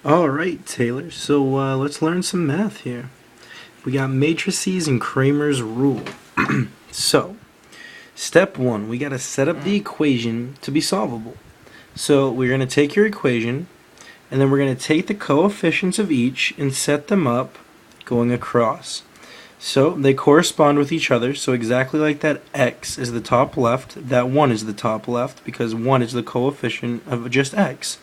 Alright, Taylor, so let's learn some math here. We got matrices and Cramer's rule. So, step one, we got to set up the equation to be solvable. So, we're going to take your equation, and then we're going to take the coefficients of each and set them up going across. So, they correspond with each other, so exactly like that x is the top left, that 1 is the top left, because 1 is the coefficient of just x.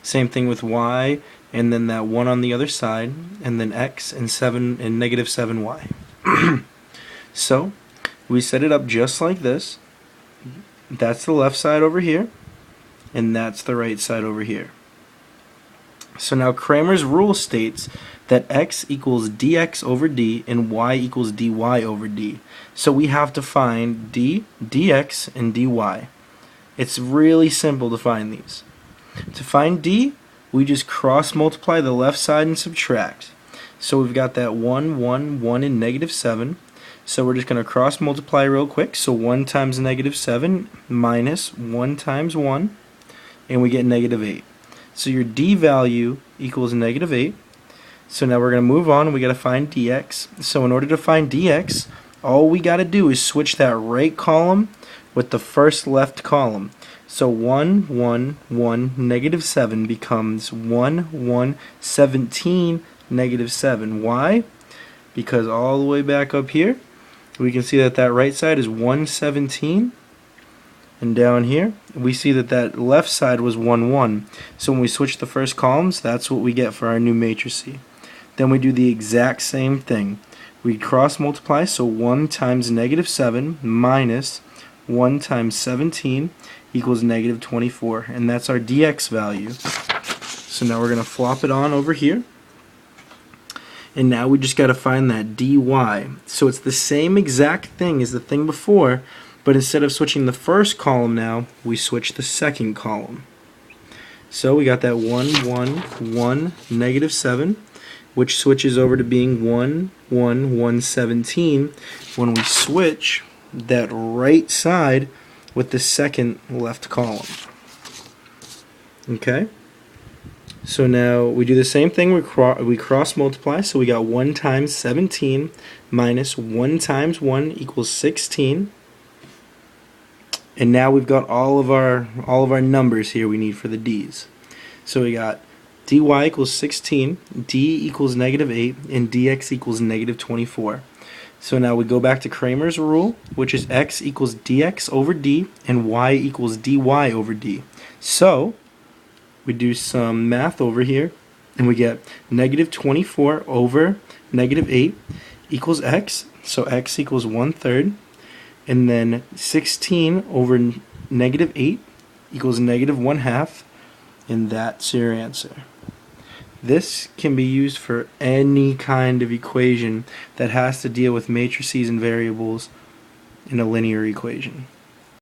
Same thing with y, and then that 1 on the other side, and then x and 7 and negative 7y. So, we set it up just like this. That's the left side over here, and that's the right side over here. So now Cramer's rule states that x equals dx over d and y equals dy over d. So we have to find d, dx, and dy. It's really simple to find these. To find d, we just cross multiply the left side and subtract. So we've got that 1, 1, 1, and negative 7. So we're just going to cross multiply real quick. So 1 times negative 7 minus 1 times 1, and we get negative 8. So your d value equals negative 8. So now we're going to move on. We got to find dx. So in order to find dx, all we got to do is switch that right column with the first left column. So 1, 1, 1, negative 7 becomes 1, 1, 17, negative 7. Why? Because all the way back up here, we can see that that right side is 117. And down here, we see that that left side was 1, 1. So when we switch the first columns, that's what we get for our new matrix. Then we do the exact same thing. We cross multiply, so 1 times negative 7 minus 1 times 17 equals negative 24, and that's our dx value. So now we're going to flop it on over here, and now we just got to find that dy. So it's the same exact thing as the thing before, but instead of switching the first column now, we switch the second column. So we got that 1, 1, 1, negative 7, which switches over to being 1, 1, 1, 17 when we switch that right side with the second left column. Okay? So now we do the same thing, we cross multiply, so we got 1 times 17 minus 1 times 1 equals 16. And now we've got all of our numbers here we need for the d's. So we got dy equals 16, d equals negative 8, and dx equals negative 24. So now we go back to Cramer's rule, which is x equals dx over d and y equals dy over d. So we do some math over here, and we get negative 24 over negative 8 equals x. So x equals 1/3. And then 16 over negative 8 equals negative 1/2. And that's your answer. This can be used for any kind of equation that has to deal with matrices and variables in a linear equation.